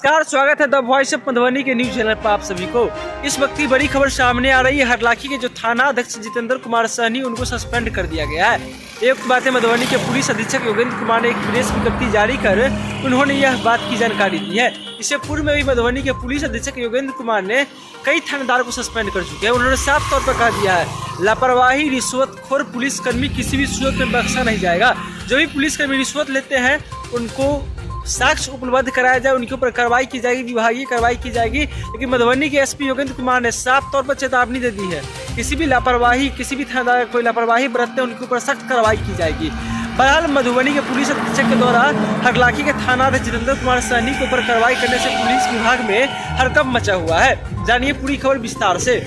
नमस्कार, स्वागत है द वॉइस ऑफ मधुबनी के न्यूज चैनल पर आप सभी को। इस वक्त की बड़ी खबर सामने आ रही है। हरलाखी के जो थाना अध्यक्ष जितेंद्र कुमार सहनी, उनको सस्पेंड कर दिया गया है। एक बात है, मधुबनी के पुलिस अधीक्षक योगेंद्र कुमार ने एक प्रेस विज्ञप्ति जारी कर उन्होंने यह बात की जानकारी दी है। इससे पूर्व में भी मधुबनी के पुलिस अधीक्षक योगेंद्र कुमार ने कई थानेदार को सस्पेंड कर चुके हैं। उन्होंने साफ तौर पर कह दिया है, लापरवाही रिश्वतखोर पुलिसकर्मी किसी भी सूरत में बख्शा नहीं जाएगा। जो भी पुलिसकर्मी रिश्वत लेते हैं उनको साक्ष्य उपलब्ध कराया जाए, उनके ऊपर कार्रवाई की जाएगी, विभागीय कार्रवाई की जाएगी। लेकिन मधुबनी के एसपी योगेंद्र कुमार ने साफ तौर पर चेतावनी दे दी है, किसी भी लापरवाही, किसी भी थानेदार कोई लापरवाही बरतते उनके ऊपर सख्त कार्रवाई की जाएगी। बहरहाल मधुबनी के पुलिस अधीक्षक के द्वारा हरलाखी के थाना अध्यक्ष जितेंद्र कुमार सहनी के ऊपर कार्रवाई करने से पुलिस विभाग में हड़कंप मचा हुआ है। जानिए पूरी खबर विस्तार से।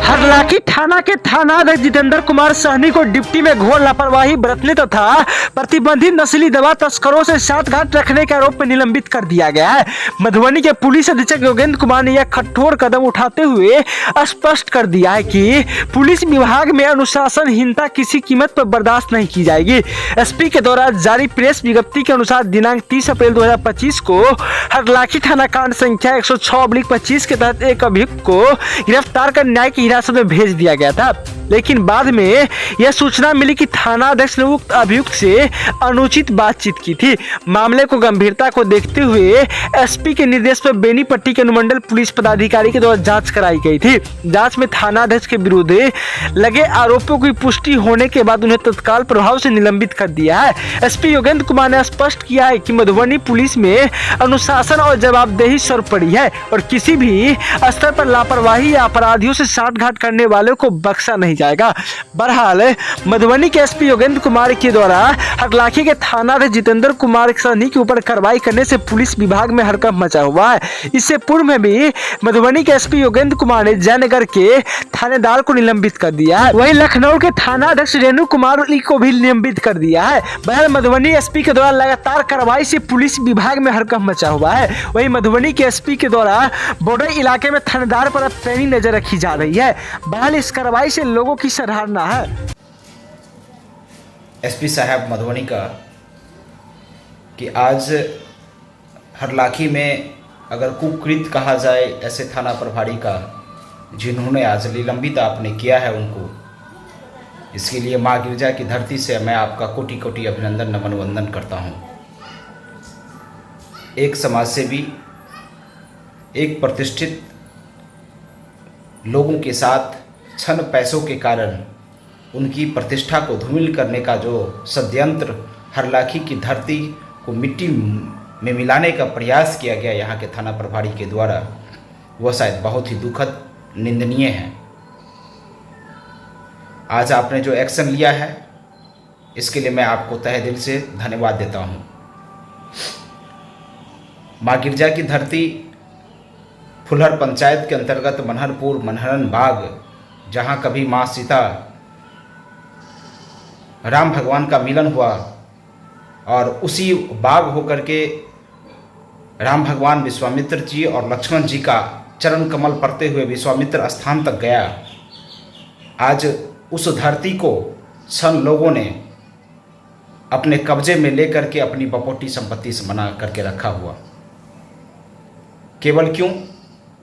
हरलाखी थाना के थाना अध्यक्ष जितेंद्र कुमार सहनी को डिप्टी में घोर लापरवाही बरतने तथा प्रतिबंधित नशीली दवा तस्करों से साठगांठ रखने के आरोप में निलंबित कर दिया गया है। मधुबनी के पुलिस अधीक्षक योगेंद्र कुमार ने यह कठोर कदम उठाते हुए स्पष्ट कर दिया है कि पुलिस विभाग में अनुशासनहीनता किसी कीमत पर बर्दाश्त नहीं की जाएगी। एसपी के द्वारा जारी प्रेस विज्ञप्ति के अनुसार दिनांक 30 अप्रैल 2025 को हरलाखी थाना कांड संख्या 106/25 के तहत एक अभियुक्त को गिरफ्तार कर न्यायिक हिरासत में भेज दिया गया था। लेकिन बाद में यह सूचना मिली कि थाना अध्यक्ष ने उक्त अभियुक्त से अनुचित बातचीत की थी। मामले को गंभीरता को देखते हुए एसपी के निर्देश पर बेनीपट्टी के अनुमंडल पुलिस पदाधिकारी के द्वारा जांच कराई गई थी। जांच में थाना अध्यक्ष के विरुद्ध लगे आरोपों की पुष्टि होने के बाद उन्हें तत्काल प्रभाव से निलंबित कर दिया है। एसपी योगेंद्र कुमार ने स्पष्ट किया है कि मधुबनी पुलिस में अनुशासन और जवाबदेही सर्वोपरि है और किसी भी स्तर पर लापरवाही या अपराधियों से साठगांठ करने वालों को बख्शा नहीं जाएगा। बहरहाल मधुबनी के एसपी योगेंद्र कुमार के द्वारा हरलाखी के थाना अध्यक्ष जितेंद्र कुमार सहनी के ऊपर कार्रवाई करने से पुलिस विभाग में हड़कंप मचा हुआ है। इससे पूर्व में भी मधुबनी के एसपी योगेंद्र कुमार ने जयनगर के थानेदार को निलंबित कर दिया है। वहीं लखनऊ के थाना अध्यक्ष रेणु कुमार को भी निलंबित कर दिया है। बहरहाल मधुबनी एसपी के द्वारा लगातार कार्रवाई से पुलिस विभाग में हड़कंप मचा हुआ है। वहीं मधुबनी के एसपी के द्वारा बॉर्डर इलाके में थानेदार पर अब पैनी नजर रखी जा रही है। बहरहाल इस कार्रवाई से लोगों की सराहना है। एसपी साहब मधुबनी का कि आज हरलाखी में अगर कुकृत कहा जाए ऐसे थाना प्रभारी का जिन्होंने आज निलंबित आपने किया है उनको, इसके लिए माँ गिरजा की धरती से मैं आपका कोटि कोटि अभिनंदन नमन वंदन करता हूँ। एक समाजसेवी, एक प्रतिष्ठित लोगों के साथ क्षण पैसों के कारण उनकी प्रतिष्ठा को धूमिल करने का जो षड्यंत्र हरलाखी की धरती को मिट्टी में मिलाने का प्रयास किया गया यहाँ के थाना प्रभारी के द्वारा, वह शायद बहुत ही दुखद, निंदनीय है। आज आपने जो एक्शन लिया है इसके लिए मैं आपको तहे दिल से धन्यवाद देता हूँ। माँ गिरजा की धरती फुलहर पंचायत के अंतर्गत मनहरपुर मनहरन बाग, जहाँ कभी माँ सीता राम भगवान का मिलन हुआ और उसी बाग होकर के राम भगवान विश्वामित्र जी और लक्ष्मण जी का चरण कमल पड़ते हुए विश्वामित्र स्थान तक गया। आज उस धरती को सन लोगों ने अपने कब्जे में लेकर के अपनी बपोटी संपत्ति से बना करके रखा हुआ। केवल क्यों?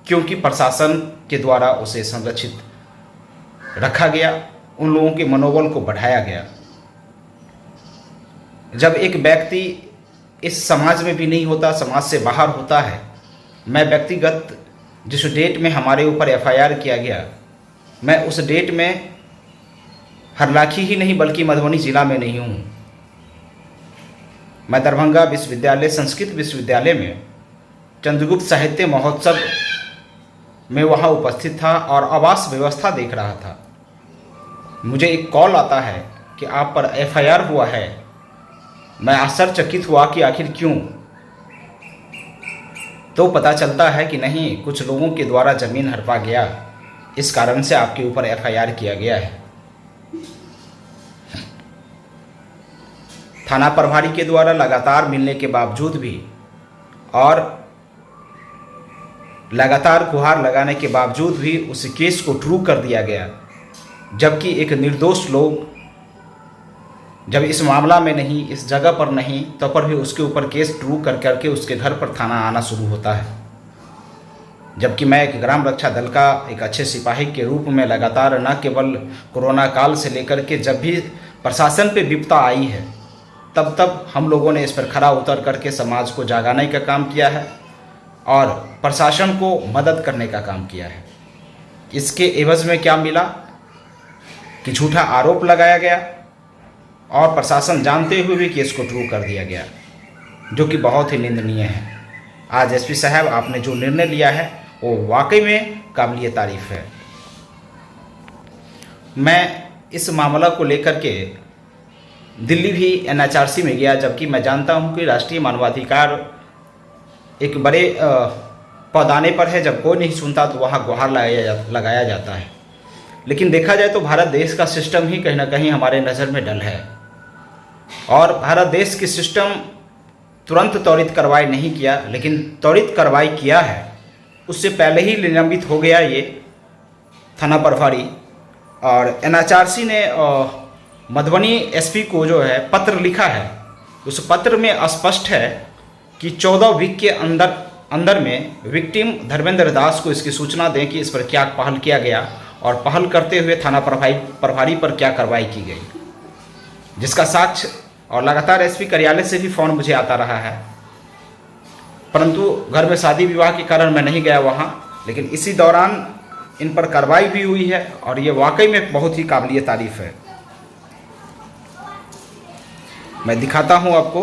क्योंकि प्रशासन के द्वारा उसे संरक्षित रखा गया, उन लोगों के मनोबल को बढ़ाया गया। जब एक व्यक्ति इस समाज में भी नहीं होता, समाज से बाहर होता है, मैं व्यक्तिगत जिस डेट में हमारे ऊपर एफआईआर किया गया, मैं उस डेट में हरलाखी ही नहीं बल्कि मधुबनी जिला में नहीं हूँ। मैं दरभंगा विश्वविद्यालय, संस्कृत विश्वविद्यालय में चंद्रगुप्त साहित्य महोत्सव में वहाँ उपस्थित था और आवास व्यवस्था देख रहा था। मुझे एक कॉल आता है कि आप पर एफआईआर हुआ है। मैं आश्चर्यचकित हुआ कि आखिर क्यों। तो पता चलता है कि नहीं, कुछ लोगों के द्वारा जमीन हड़पा गया, इस कारण से आपके ऊपर एफआईआर किया गया है। थाना प्रभारी के द्वारा लगातार मिलने के बावजूद भी और लगातार गुहार लगाने के बावजूद भी उस केस को ट्रू कर दिया गया, जबकि एक निर्दोष लोग जब इस मामला में नहीं, इस जगह पर नहीं, तो पर भी उसके ऊपर केस ट्रू कर करके उसके घर पर थाना आना शुरू होता है। जबकि मैं एक ग्राम रक्षा दल का एक अच्छे सिपाही के रूप में लगातार न केवल कोरोना काल से लेकर के जब भी प्रशासन पे विपदा आई है तब हम लोगों ने इस पर खरा उतर करके समाज को जागाने का काम किया है और प्रशासन को मदद करने का काम किया है। इसके एवज में क्या मिला कि झूठा आरोप लगाया गया और प्रशासन जानते हुए भी केस को ट्रू कर दिया गया, जो कि बहुत ही निंदनीय है। आज एसपी साहब आपने जो निर्णय लिया है वो वाकई में काबिल तारीफ है। मैं इस मामला को लेकर के दिल्ली भी NHRC में गया, जबकि मैं जानता हूं कि राष्ट्रीय मानवाधिकार एक बड़े पौदाने पर है, जब कोई नहीं सुनता तो वहाँ गुहार लगाया जाता है। लेकिन देखा जाए तो भारत देश का सिस्टम ही कहीं ना कहीं हमारे नज़र में डल है और भारत देश की सिस्टम तुरंत त्वरित कार्रवाई नहीं किया, लेकिन त्वरित कार्रवाई किया है। उससे पहले ही निलंबित हो गया ये थाना प्रभारी और NHRC ने मधुबनी SP को जो है पत्र लिखा है। उस पत्र में स्पष्ट है कि 14 वीक के अंदर में विक्टिम धर्मेंद्र दास को इसकी सूचना दें कि इस पर क्या पहल किया गया और पहल करते हुए थाना प्रभारी पर क्या कार्रवाई की गई, जिसका साक्ष्य और लगातार SP कार्यालय से भी फ़ोन मुझे आता रहा है। परंतु घर में शादी विवाह के कारण मैं नहीं गया वहाँ, लेकिन इसी दौरान इन पर कार्रवाई भी हुई है और ये वाकई में बहुत ही काबिल तारीफ है। मैं दिखाता हूँ आपको